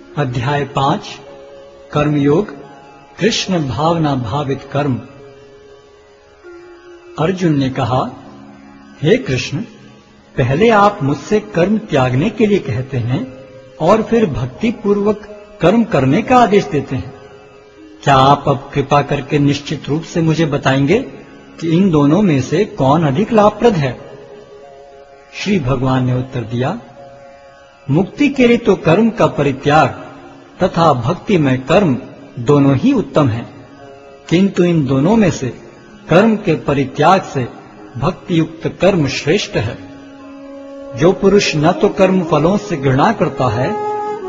अध्याय 5 कर्मयोग, कृष्ण भावना भावित कर्म। अर्जुन ने कहा, हे कृष्ण, पहले आप मुझसे कर्म त्यागने के लिए कहते हैं और फिर भक्ति पूर्वक कर्म करने का आदेश देते हैं। क्या आप अब कृपा करके निश्चित रूप से मुझे बताएंगे कि इन दोनों में से कौन अधिक लाभप्रद है? श्री भगवान ने उत्तर दिया, मुक्ति के लिए तो कर्म का परित्याग तथा भक्तिमय कर्म दोनों ही उत्तम हैं, किंतु इन दोनों में से कर्म के परित्याग से भक्ति युक्त कर्म श्रेष्ठ है। जो पुरुष न तो कर्म फलों से घृणा करता है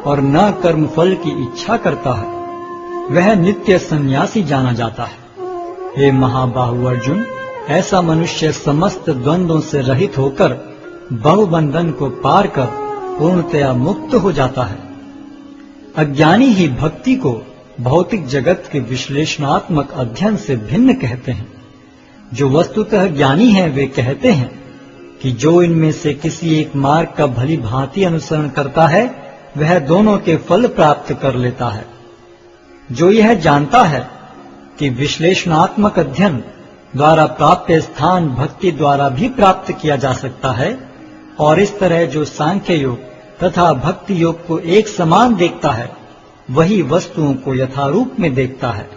और न कर्म फल की इच्छा करता है, वह नित्य सन्यासी जाना जाता है। हे महाबाहु अर्जुन, ऐसा मनुष्य समस्त द्वंद्वों से रहित होकर बहुबंधन को पार कर पूर्णतया मुक्त हो जाता है। अज्ञानी ही भक्ति को भौतिक जगत के विश्लेषणात्मक अध्ययन से भिन्न कहते हैं। जो वस्तुतः ज्ञानी हैं वे कहते हैं कि जो इनमें से किसी एक मार्ग का भली भांति अनुसरण करता है वह दोनों के फल प्राप्त कर लेता है। जो यह जानता है कि विश्लेषणात्मक अध्ययन द्वारा प्राप्त स्थान भक्ति द्वारा भी प्राप्त किया जा सकता है, और इस तरह जो सांख्य योग तथा भक्ति योग को एक समान देखता है वही वस्तुओं को यथारूप में देखता है।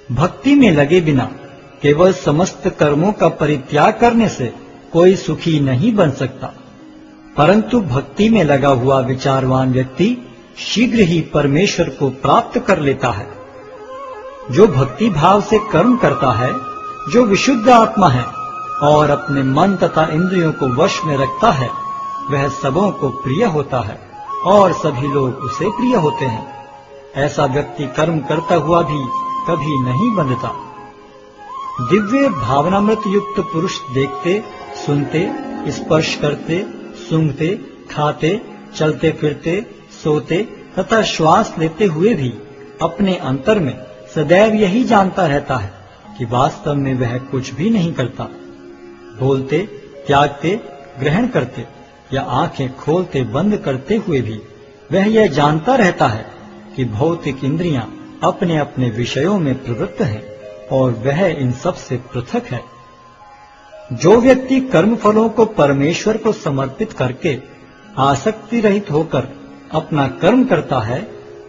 भक्ति में लगे बिना केवल समस्त कर्मों का परित्याग करने से कोई सुखी नहीं बन सकता, परंतु भक्ति में लगा हुआ विचारवान व्यक्ति शीघ्र ही परमेश्वर को प्राप्त कर लेता है। जो भक्ति भाव से कर्म करता है, जो विशुद्ध आत्मा है और अपने मन तथा इंद्रियों को वश में रखता है, वह सबों को प्रिय होता है और सभी लोग उसे प्रिय होते हैं। ऐसा व्यक्ति कर्म करता हुआ भी कभी नहीं बंधता। दिव्य भावनामृत युक्त पुरुष देखते, सुनते, स्पर्श करते, सूंघते, खाते, चलते फिरते, सोते तथा श्वास लेते हुए भी अपने अंतर में सदैव यही जानता रहता है कि वास्तव में वह कुछ भी नहीं करता। बोलते, त्यागते, ग्रहण करते या आंखें खोलते बंद करते हुए भी वह यह जानता रहता है कि भौतिक इंद्रियां अपने अपने विषयों में प्रवृत्त हैं और वह इन सब से पृथक है। जो व्यक्ति कर्म फलों को परमेश्वर को समर्पित करके आसक्ति रहित होकर अपना कर्म करता है,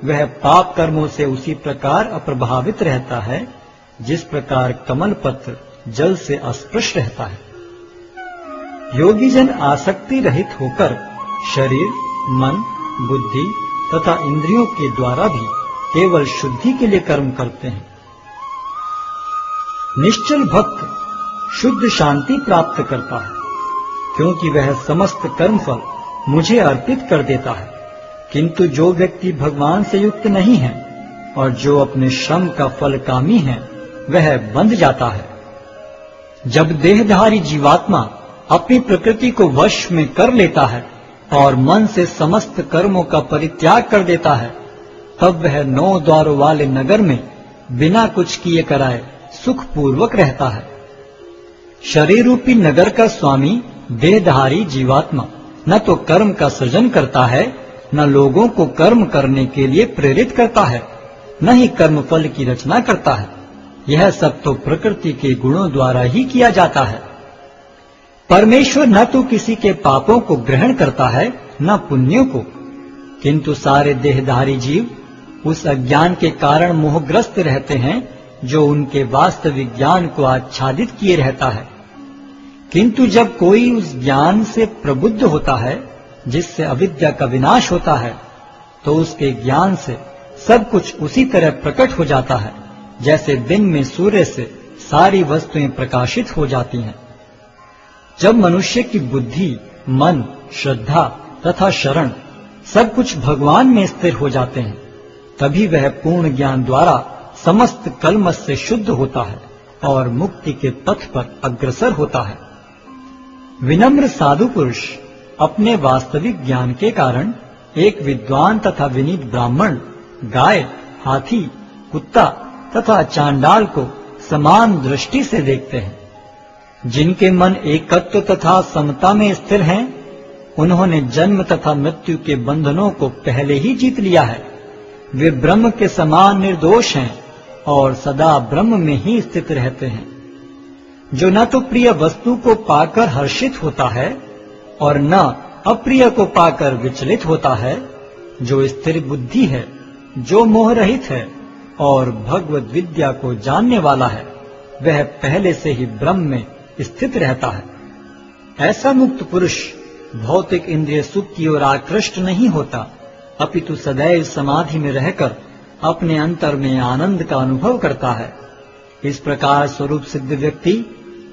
वह पाप कर्मों से उसी प्रकार अप्रभावित रहता है जिस प्रकार कमल पत्र जल से अस्पृश रहता है। योगी जन आसक्ति रहित होकर शरीर, मन, बुद्धि तथा इंद्रियों के द्वारा भी केवल शुद्धि के लिए कर्म करते हैं। निश्चल भक्त शुद्ध शांति प्राप्त करता है, क्योंकि वह समस्त कर्म फल मुझे अर्पित कर देता है। किंतु जो व्यक्ति भगवान से युक्त नहीं है और जो अपने श्रम का फल कामी है, वह बंध जाता है। जब देहधारी जीवात्मा अपनी प्रकृति को वश में कर लेता है और मन से समस्त कर्मों का परित्याग कर देता है, तब वह 9 द्वारों वाले नगर में बिना कुछ किए कराए सुखपूर्वक रहता है। शरीर रूपी नगर का स्वामी देहधारी जीवात्मा न तो कर्म का सृजन करता है, न लोगों को कर्म करने के लिए प्रेरित करता है, न ही कर्म फल की रचना करता है। यह सब तो प्रकृति के गुणों द्वारा ही किया जाता है। परमेश्वर न तो किसी के पापों को ग्रहण करता है न पुण्यों को, किंतु सारे देहधारी जीव उस अज्ञान के कारण मोहग्रस्त रहते हैं जो उनके वास्तविक ज्ञान को आच्छादित किए रहता है। किंतु जब कोई उस ज्ञान से प्रबुद्ध होता है जिससे अविद्या का विनाश होता है, तो उसके ज्ञान से सब कुछ उसी तरह प्रकट हो जाता है जैसे दिन में सूर्य से सारी वस्तुएं प्रकाशित हो जाती हैं। जब मनुष्य की बुद्धि, मन, श्रद्धा तथा शरण सब कुछ भगवान में स्थिर हो जाते हैं, तभी वह पूर्ण ज्ञान द्वारा समस्त कलमश से शुद्ध होता है और मुक्ति के पथ पर अग्रसर होता है। विनम्र साधु पुरुष अपने वास्तविक ज्ञान के कारण एक विद्वान तथा विनीत ब्राह्मण, गाय, हाथी, कुत्ता तथा चांडाल को समान दृष्टि से देखते हैं। जिनके मन एकत्व तथा समता में स्थिर हैं, उन्होंने जन्म तथा मृत्यु के बंधनों को पहले ही जीत लिया है। वे ब्रह्म के समान निर्दोष हैं और सदा ब्रह्म में ही स्थित रहते हैं। जो न तो प्रिय वस्तु को पाकर हर्षित होता है और न अप्रिय को पाकर विचलित होता है, जो स्थिर बुद्धि है, जो मोह रहित है और भगवद विद्या को जानने वाला है, वह पहले से ही ब्रह्म में स्थित रहता है। ऐसा मुक्त पुरुष भौतिक इंद्रिय सुख की ओर आकृष्ट नहीं होता, अपितु सदैव समाधि में रहकर अपने अंतर में आनंद का अनुभव करता है। इस प्रकार स्वरूप सिद्ध व्यक्ति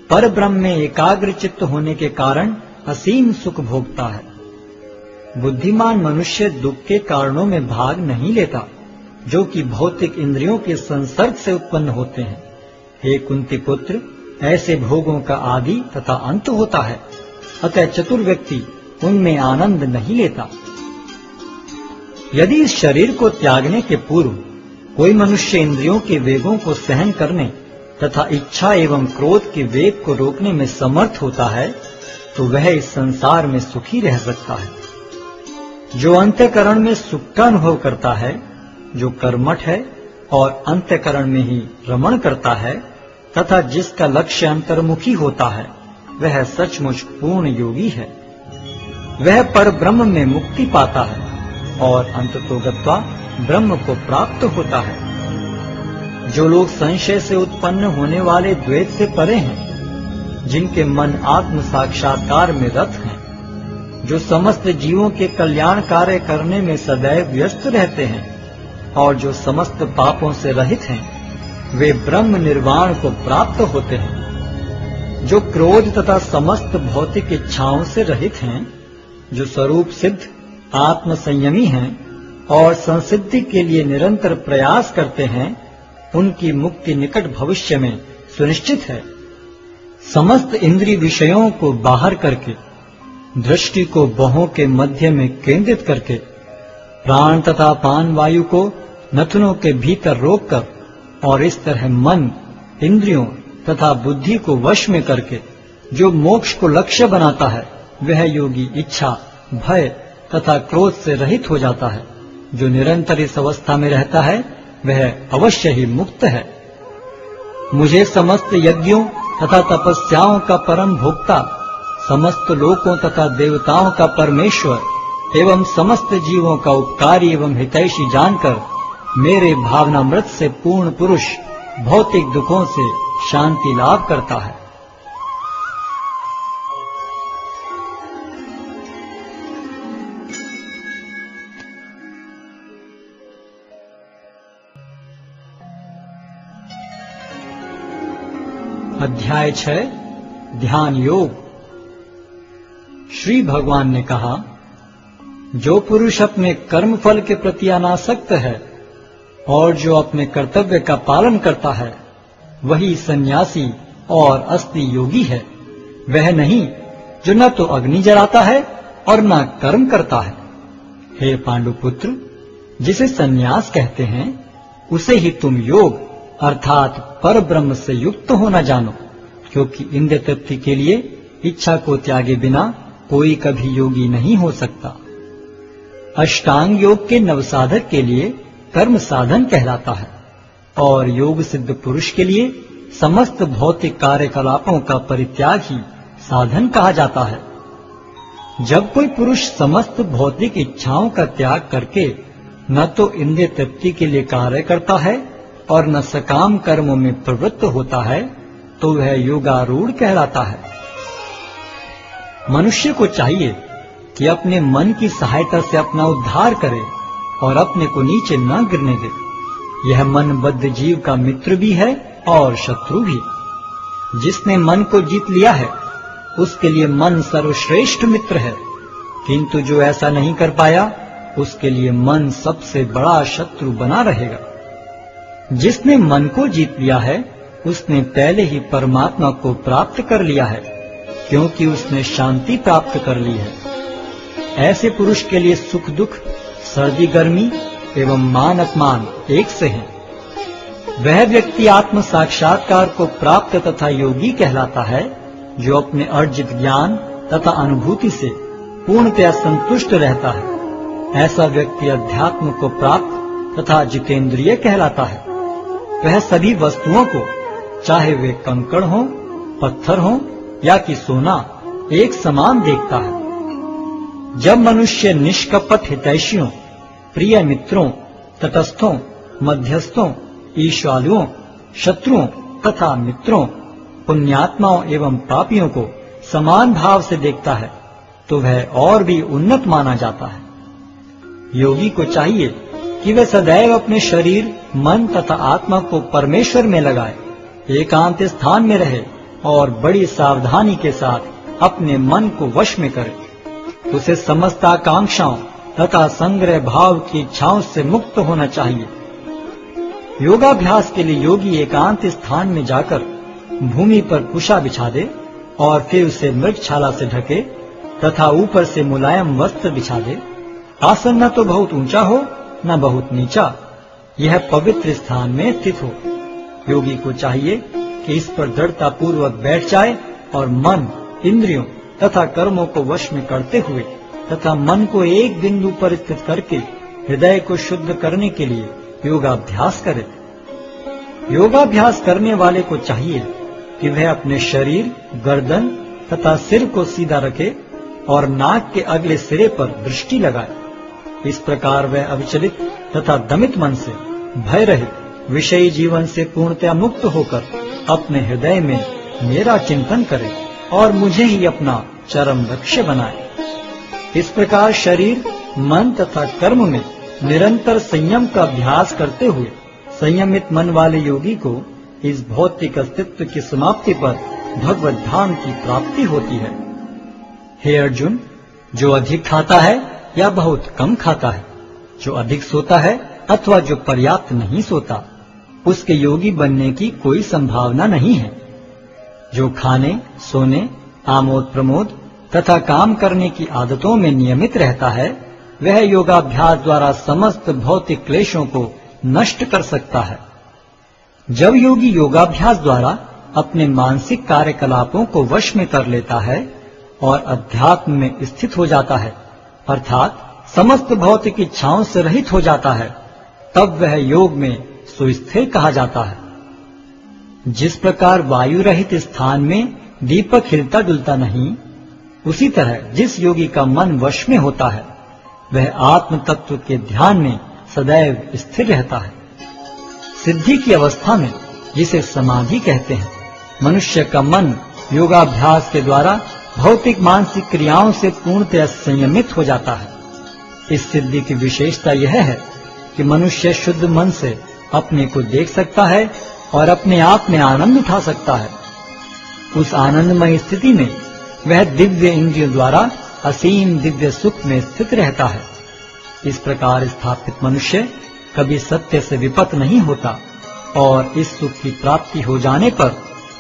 पर ब्रह्म में एकाग्र चित्त होने के कारण असीम सुख भोगता है। बुद्धिमान मनुष्य दुख के कारणों में भाग नहीं लेता, जो कि भौतिक इंद्रियों के संसर्ग से उत्पन्न होते हैं। हे कुंती पुत्र, ऐसे भोगों का आदि तथा अंत होता है, अतः चतुर व्यक्ति उनमें आनंद नहीं लेता। यदि इस शरीर को त्यागने के पूर्व कोई मनुष्य इंद्रियों के वेगों को सहन करने तथा इच्छा एवं क्रोध के वेग को रोकने में समर्थ होता है, तो वह इस संसार में सुखी रह सकता है। जो अंतःकरण में सुख का अनुभव करता है, जो कर्मठ है और अंतःकरण में ही रमण करता है तथा जिसका लक्ष्य अंतर्मुखी होता है, वह सचमुच पूर्ण योगी है। वह पर ब्रह्म में मुक्ति पाता है और अंततोगत्वा ब्रह्म को प्राप्त होता है। जो लोग संशय से उत्पन्न होने वाले द्वैत से परे हैं, जिनके मन आत्म साक्षात्कार में रत हैं, जो समस्त जीवों के कल्याण कार्य करने में सदैव व्यस्त रहते हैं और जो समस्त पापों से रहित हैं, वे ब्रह्म निर्वाण को प्राप्त होते हैं। जो क्रोध तथा समस्त भौतिक इच्छाओं से रहित हैं, जो स्वरूप सिद्ध आत्म संयमी हैं और संसिद्धि के लिए निरंतर प्रयास करते हैं, उनकी मुक्ति निकट भविष्य में सुनिश्चित है। समस्त इंद्रिय विषयों को बाहर करके, दृष्टि को बाहों के मध्य में केंद्रित करके, प्राण तथा पान वायु को नथुनों के भीतर रोककर और इस तरह मन, इंद्रियों तथा बुद्धि को वश में करके जो मोक्ष को लक्ष्य बनाता है, वह योगी इच्छा, भय तथा क्रोध से रहित हो जाता है। जो निरंतर इस अवस्था में रहता है, वह अवश्य ही मुक्त है। मुझे समस्त यज्ञों तथा तपस्याओं का परम भोक्ता, समस्त लोकों तथा देवताओं का परमेश्वर एवं समस्त जीवों का उपकारी एवं हितैषी जानकर मेरे भावनामृत से पूर्ण पुरुष भौतिक दुखों से शांति लाभ करता है। अध्याय 6 ध्यान योग। श्री भगवान ने कहा, जो पुरुष अपने कर्म फल के प्रति अनासक्त है और जो अपने कर्तव्य का पालन करता है, वही सन्यासी और असली योगी है। वह नहीं जो न तो अग्नि जलाता है और न कर्म करता है। हे पांडुपुत्र, जिसे सन्यास कहते हैं, उसे ही तुम योग अर्थात पर ब्रह्म से युक्त होना जानो, क्योंकि इंद्रिय तृप्ति के लिए इच्छा को त्यागे बिना कोई कभी योगी नहीं हो सकता। अष्टांग योग के नवसाधक के लिए कर्म साधन कहलाता है और योग सिद्ध पुरुष के लिए समस्त भौतिक कार्यकलापों का परित्याग ही साधन कहा जाता है। जब कोई पुरुष समस्त भौतिक इच्छाओं का त्याग करके न तो इंद्रिय तृप्ति के लिए कार्य करता है और न सकाम कर्मों में प्रवृत्त होता है, तो वह योगारूढ़ कहलाता है। मनुष्य को चाहिए कि अपने मन की सहायता से अपना उद्धार करे और अपने को नीचे न गिरने दे। यह मनबद्ध जीव का मित्र भी है और शत्रु भी। जिसने मन को जीत लिया है, उसके लिए मन सर्वश्रेष्ठ मित्र है, किंतु जो ऐसा नहीं कर पाया, उसके लिए मन सबसे बड़ा शत्रु बना रहेगा। जिसने मन को जीत लिया है, उसने पहले ही परमात्मा को प्राप्त कर लिया है, क्योंकि उसने शांति प्राप्त कर ली है। ऐसे पुरुष के लिए सुख दुख, सर्दी गर्मी एवं मान अपमान एक से हैं। वह व्यक्ति आत्म साक्षात्कार को प्राप्त तथा योगी कहलाता है, जो अपने अर्जित ज्ञान तथा अनुभूति से पूर्णतया संतुष्ट रहता है। ऐसा व्यक्ति अध्यात्म को प्राप्त तथा जितेंद्रिय कहलाता है। वह सभी वस्तुओं को, चाहे वे कंकड़ हों, पत्थर हों या कि सोना, एक समान देखता है। जब मनुष्य निष्कपट हितैषियों, प्रिय मित्रों, तटस्थों, मध्यस्थों, ईर्ष्यालुओं, शत्रुओं तथा मित्रों, पुण्यात्माओं एवं पापियों को समान भाव से देखता है तो वह और भी उन्नत माना जाता है। योगी को चाहिए कि वह सदैव अपने शरीर, मन तथा आत्मा को परमेश्वर में लगाए, एकांत स्थान में रहे और बड़ी सावधानी के साथ अपने मन को वश में करे। उसे समस्त आकांक्षाओं तथा संग्रह भाव की इच्छाओं से मुक्त होना चाहिए। योगाभ्यास के लिए योगी एकांत स्थान में जाकर भूमि पर कुशा बिछा दे और फिर उसे मृगछाला से ढके तथा ऊपर से मुलायम वस्त्र बिछा दे। आसन न तो बहुत ऊंचा हो न बहुत नीचा, यह पवित्र स्थान में स्थित हो। योगी को चाहिए कि इस पर दृढ़ता पूर्वक बैठ जाए और मन, इंद्रियों तथा कर्मों को वश में करते हुए तथा मन को एक बिंदु पर स्थित करके हृदय को शुद्ध करने के लिए योगाभ्यास करे। योगाभ्यास करने वाले को चाहिए कि वह अपने शरीर, गर्दन तथा सिर को सीधा रखे और नाक के अगले सिरे पर दृष्टि लगाए। इस प्रकार वह अविचलित तथा दमित मन से, भय रहित, विषयी जीवन से पूर्णतया मुक्त होकर अपने हृदय में मेरा चिंतन करे और मुझे ही अपना चरम लक्ष्य बनाए। इस प्रकार शरीर, मन तथा कर्म में निरंतर संयम का अभ्यास करते हुए संयमित मन वाले योगी को इस भौतिक अस्तित्व की समाप्ति पर भगवत धाम की प्राप्ति होती है। हे अर्जुन, जो अधिक खाता है या बहुत कम खाता है, जो अधिक सोता है अथवा जो पर्याप्त नहीं सोता, उसके योगी बनने की कोई संभावना नहीं है। जो खाने, सोने, आमोद प्रमोद तथा काम करने की आदतों में नियमित रहता है, वह योगाभ्यास द्वारा समस्त भौतिक क्लेशों को नष्ट कर सकता है। जब योगी योगाभ्यास द्वारा अपने मानसिक कार्यकलापों को वश में कर लेता है और अध्यात्म में स्थित हो जाता है, अर्थात समस्त भौतिक इच्छाओं से रहित हो जाता है, तब वह योग में सुस्थिर कहा जाता है। जिस प्रकार वायु रहित स्थान में दीपक हिलता डुलता नहीं, उसी तरह जिस योगी का मन वश में होता है वह आत्म तत्व के ध्यान में सदैव स्थिर रहता है। सिद्धि की अवस्था में, जिसे समाधि कहते हैं, मनुष्य का मन योगाभ्यास के द्वारा भौतिक मानसिक क्रियाओं से पूर्णतः संयमित हो जाता है। इस सिद्धि की विशेषता यह है कि मनुष्य शुद्ध मन से अपने को देख सकता है और अपने आप में आनंद उठा सकता है। उस आनंदमय स्थिति में वह दिव्य इंद्रियों द्वारा असीम दिव्य सुख में स्थित रहता है। इस प्रकार स्थापित मनुष्य कभी सत्य से विपत नहीं होता और इस सुख की प्राप्ति हो जाने पर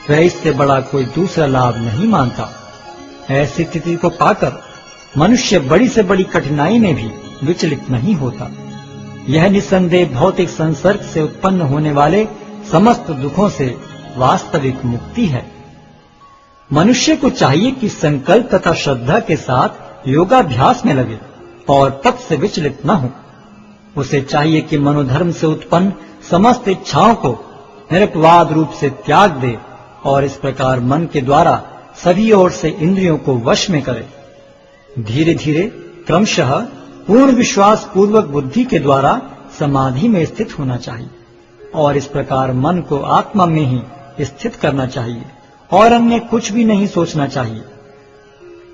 वह इससे बड़ा कोई दूसरा लाभ नहीं मानता। ऐसी स्थिति को पाकर मनुष्य बड़ी से बड़ी कठिनाई में भी विचलित नहीं होता। यह निस्संदेह भौतिक संसर्ग से उत्पन्न होने वाले समस्त दुखों से वास्तविक मुक्ति है। मनुष्य को चाहिए कि संकल्प तथा श्रद्धा के साथ योगाभ्यास में लगे और तप से विचलित न हो। उसे चाहिए कि मनोधर्म से उत्पन्न समस्त इच्छाओं को निरपवाद रूप से त्याग दे और इस प्रकार मन के द्वारा सभी ओर से इंद्रियों को वश में करे। धीरे धीरे क्रमशः पूर्ण विश्वास पूर्वक बुद्धि के द्वारा समाधि में स्थित होना चाहिए और इस प्रकार मन को आत्मा में ही स्थित करना चाहिए और अन्य कुछ भी नहीं सोचना चाहिए।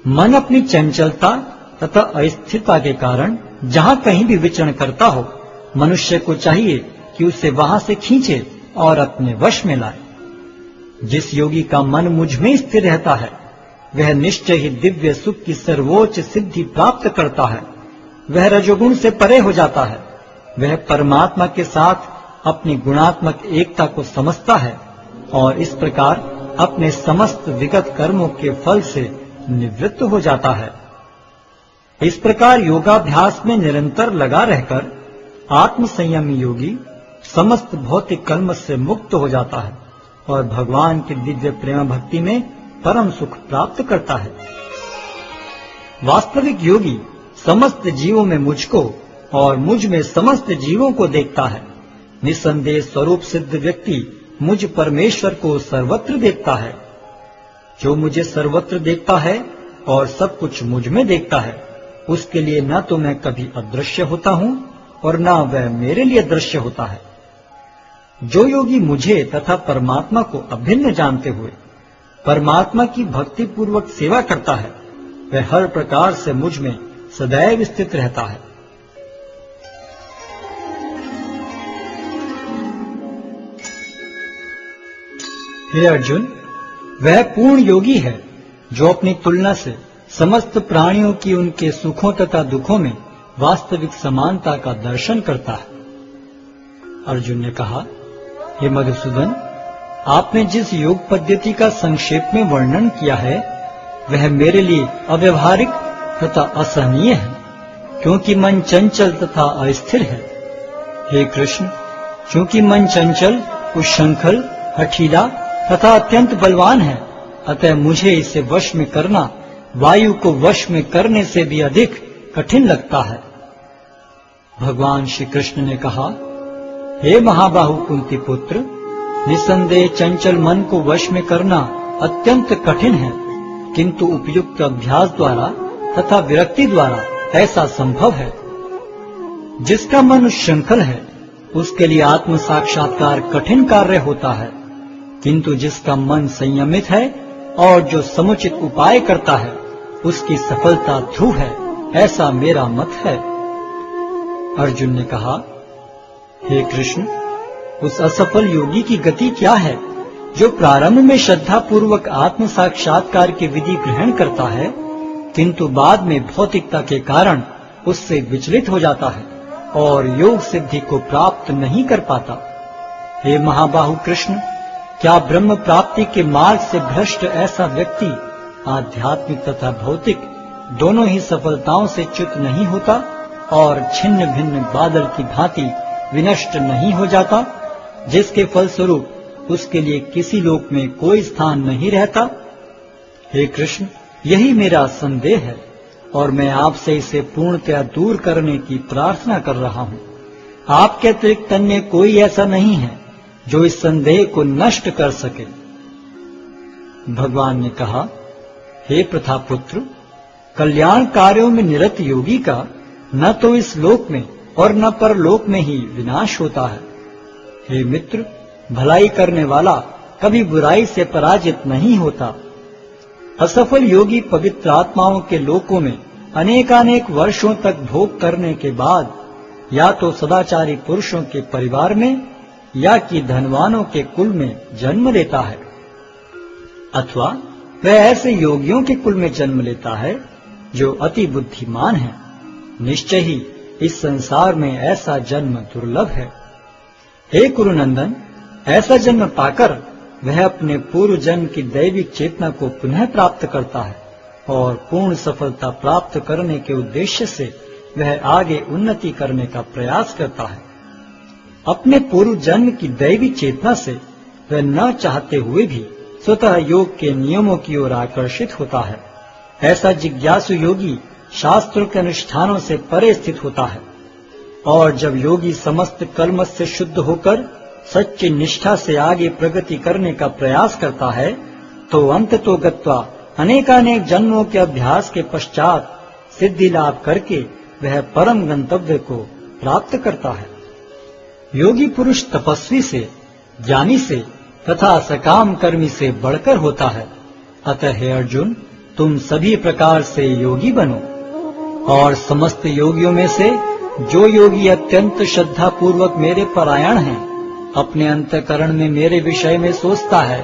मन अपनी चंचलता तथा अस्थिरता के कारण जहां कहीं भी विचरण करता हो, मनुष्य को चाहिए कि उसे वहां से खींचे और अपने वश में लाए। जिस योगी का मन मुझ में स्थिर रहता है, वह निश्चय ही दिव्य सुख की सर्वोच्च सिद्धि प्राप्त करता है। वह रजोगुण से परे हो जाता है। वह परमात्मा के साथ अपनी गुणात्मक एकता को समझता है और इस प्रकार अपने समस्त विगत कर्मों के फल से निवृत्त हो जाता है। इस प्रकार योगाभ्यास में निरंतर लगा रहकर आत्म संयमी योगी समस्त भौतिक कर्म से मुक्त हो जाता है और भगवान की दिव्य प्रेम भक्ति में परम सुख प्राप्त करता है। वास्तविक योगी समस्त जीवों में मुझको और मुझ में समस्त जीवों को देखता है। निसंदेह स्वरूप सिद्ध व्यक्ति मुझ परमेश्वर को सर्वत्र देखता है। जो मुझे सर्वत्र देखता है और सब कुछ मुझ में देखता है, उसके लिए न तो मैं कभी अदृश्य होता हूँ और न वह मेरे लिए दृश्य होता है। जो योगी मुझे तथा परमात्मा को अभिन्न जानते हुए परमात्मा की भक्ति पूर्वक सेवा करता है, वह हर प्रकार से मुझ में सदैव स्थित रहता है। हे अर्जुन, वह पूर्ण योगी है जो अपनी तुलना से समस्त प्राणियों की उनके सुखों तथा दुखों में वास्तविक समानता का दर्शन करता है। अर्जुन ने कहा, हे मधुसूदन, आपने जिस योग पद्धति का संक्षेप में वर्णन किया है वह मेरे लिए अव्यवहारिक तथा असहनीय है, क्योंकि मन चंचल तथा अस्थिर है। हे कृष्ण, क्योंकि मन चंचल, उच्छृंखल, हठीला तथा अत्यंत बलवान है, अतः मुझे इसे वश में करना वायु को वश में करने से भी अधिक कठिन लगता है। भगवान श्री कृष्ण ने कहा, हे महाबाहु कुंती पुत्र, निसंदेह चंचल मन को वश में करना अत्यंत कठिन है, किंतु उपयुक्त अभ्यास द्वारा तथा विरक्ति द्वारा ऐसा संभव है। जिसका मन उच्छृंखल है उसके लिए आत्म साक्षात्कार कठिन कार्य होता है, किंतु जिसका मन संयमित है और जो समुचित उपाय करता है उसकी सफलता ध्रुव है, ऐसा मेरा मत है। अर्जुन ने कहा, हे कृष्ण, उस असफल योगी की गति क्या है जो प्रारंभ में श्रद्धा पूर्वक आत्म साक्षात्कार की विधि ग्रहण करता है, किंतु बाद में भौतिकता के कारण उससे विचलित हो जाता है और योग सिद्धि को प्राप्त नहीं कर पाता। हे महाबाहु कृष्ण, क्या ब्रह्म प्राप्ति के मार्ग से भ्रष्ट ऐसा व्यक्ति आध्यात्मिक तथा भौतिक दोनों ही सफलताओं से च्युत नहीं होता और छिन्न भिन्न बादल की भांति विनष्ट नहीं हो जाता, जिसके फलस्वरूप उसके लिए किसी लोक में कोई स्थान नहीं रहता? हे कृष्ण, यही मेरा संदेह है और मैं आपसे इसे पूर्णतया दूर करने की प्रार्थना कर रहा हूँ। आपके अतिरिक्त अन्य कोई ऐसा नहीं है जो इस संदेह को नष्ट कर सके। भगवान ने कहा, हे प्रथापुत्र, कल्याण कार्यों में निरत योगी का न तो इस लोक में और न परलोक में ही विनाश होता है। हे मित्र, भलाई करने वाला कभी बुराई से पराजित नहीं होता। असफल योगी पवित्र आत्माओं के लोकों में अनेकानेक वर्षों तक भोग करने के बाद या तो सदाचारी पुरुषों के परिवार में या कि धनवानों के कुल में जन्म लेता है, अथवा वह ऐसे योगियों के कुल में जन्म लेता है जो अति बुद्धिमान है। निश्चय ही इस संसार में ऐसा जन्म दुर्लभ है। हे कुरुनंदन, ऐसा जन्म पाकर वह अपने पूर्व जन्म की दैविक चेतना को पुनः प्राप्त करता है और पूर्ण सफलता प्राप्त करने के उद्देश्य से वह आगे उन्नति करने का प्रयास करता है। अपने पूर्व जन्म की दैवी चेतना से वह न चाहते हुए भी स्वतः योग के नियमों की ओर आकर्षित होता है। ऐसा जिज्ञासु योगी शास्त्रों के अनुष्ठानों से परे स्थित होता है और जब योगी समस्त कलमश से शुद्ध होकर सच्ची निष्ठा से आगे प्रगति करने का प्रयास करता है तो अंततो गत्वा अनेकानेक जन्मों के अभ्यास के पश्चात सिद्धि लाभ करके वह परम गंतव्य को प्राप्त करता है। योगी पुरुष तपस्वी से, ज्ञानी से तथा सकाम कर्मी से बढ़कर होता है। अतः हे अर्जुन, तुम सभी प्रकार से योगी बनो और समस्त योगियों में से जो योगी अत्यंत श्रद्धा पूर्वक मेरे परायण है, अपने अंतःकरण में मेरे विषय में सोचता है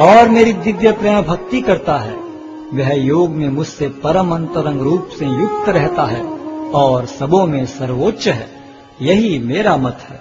और मेरी दिव्य प्रेम भक्ति करता है, वह योग में मुझसे परम अंतरंग रूप से युक्त रहता है और सबों में सर्वोच्च है। यही मेरा मत है।